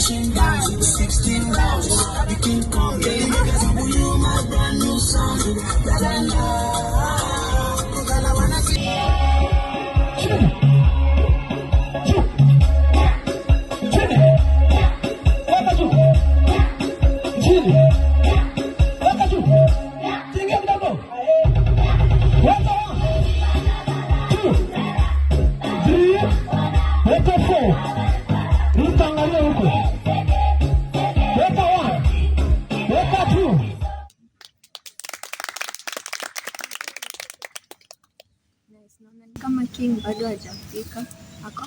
Dashing down, 16 rounds. You can come, baby, because I'm you my brand new song. That I love, because I wanna see. Kama King bado hajafika hako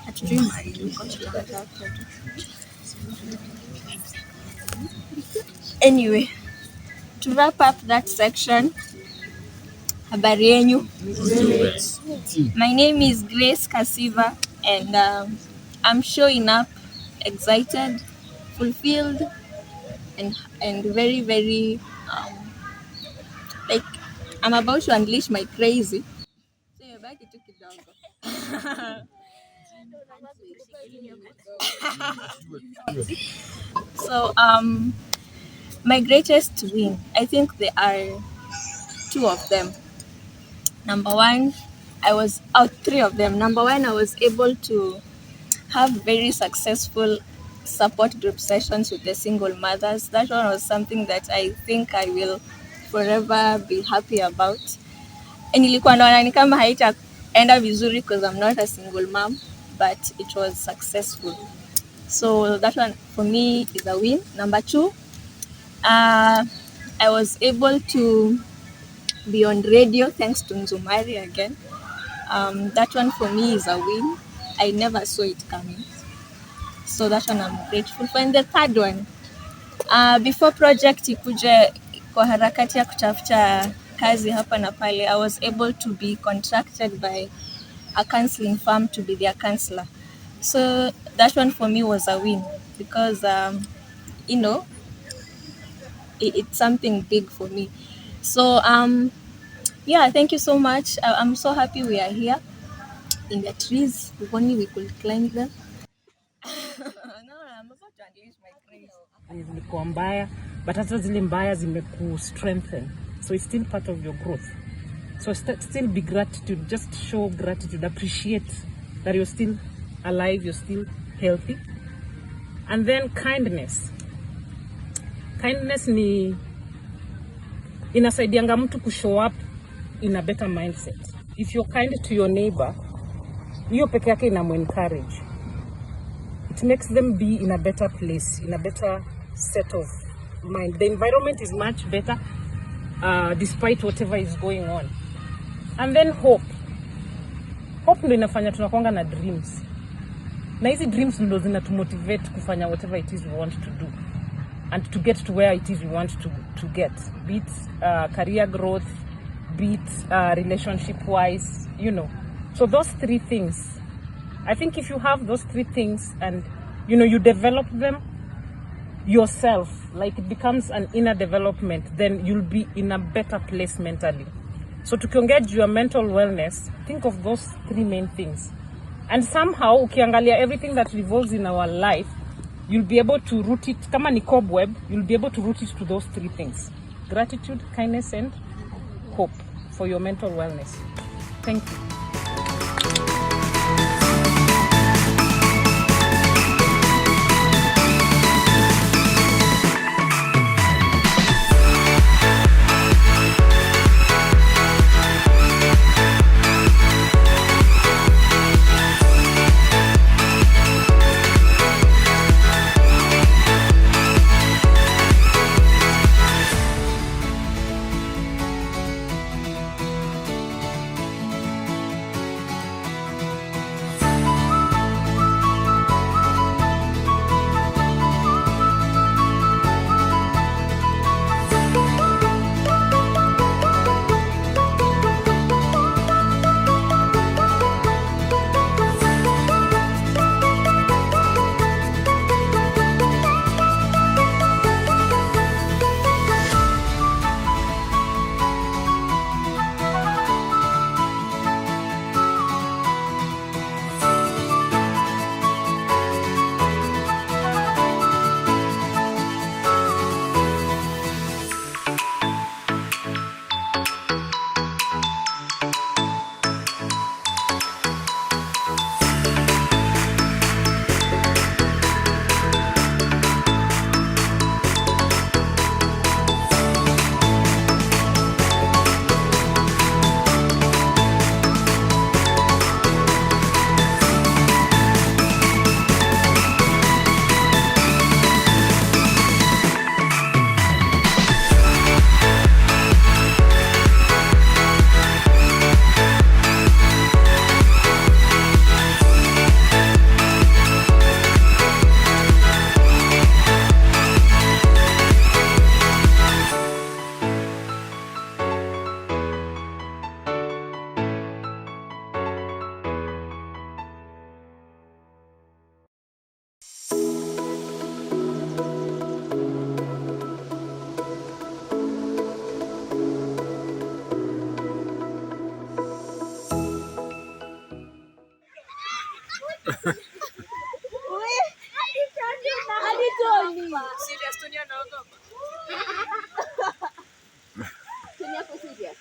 hatujui mahali yuko, tunamtafuta tu. Anyway, to wrap up that section, habari yenyu? My name is Grace Kasiva, and I'm showing up excited, fulfilled, and very, very like I'm about to unleash my crazy. So my greatest win, I think there are two of them. Number one, three of them. Number one, I was able to have very successful support group sessions with the single mothers. That one was something that I think I will forever be happy about. And nilikuwa naona ni kama haitaenda vizuri because I'm not a single mom, but it was successful. So that one for me is a win. Number two, I was able to be on radio thanks to Nzumari again. That one for me is a win. I never saw it coming. So that one I'm grateful for. And the third one, before project ikuje kwa harakati ya kutafuta kazi hapa na pale, I was able to be contracted by a counseling firm to be their counselor. So that one for me was a win because, it's something big for me. So, yeah, thank you so much. I'm so happy we are here in the trees. If only we could climb them. No, I'm about to unleash my craze. Zilikuwa mbaya, but hata zile mbaya zimeku strengthen. So it's still part of your growth. So still be gratitude, just show gratitude, appreciate that you're still alive, you're still healthy. And then kindness. Kindness ni inasaidianga mtu ku show up in a better mindset. If you're kind to your neighbor, hiyo peke yake inamu-encourage. It makes them be in a better place, in a better set of mind. The environment is much better despite whatever is going on. And then hope. Hope ndio inafanya tunakuanga na dreams. Na hizi dreams ndio zinatumotivate kufanya whatever it is we want to do and to get to where it is we want to get. Be it career growth, be it relationship wise, So those three things, I think if you have those three things and you develop them yourself, like it becomes an inner development, then you'll be in a better place mentally. So to engage your mental wellness, think of those three main things. And somehow, ukiangalia everything that revolves in our life, you'll be able to root it, kama ni cobweb, you'll be able to root it to those three things. Gratitude, kindness, and hope for your mental wellness. Thank you. Serious, Tony anaogopa. Tony hapo serious.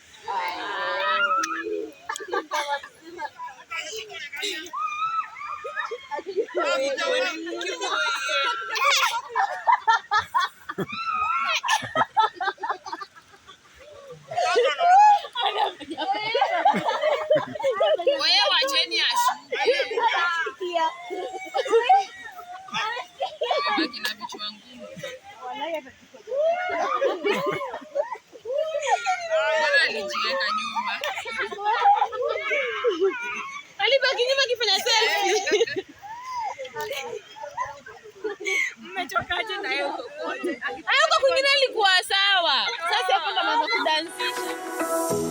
Wewe wacheni ashukia. Baki na vichwa ngumu. Bora alijiweka nyuma. Alibaki nyuma akifanya selfie. Mmechokaje na yeye huko? Hayuko kwingine alikuwa sawa. Sasa hapo ndo anaanza kudansisha.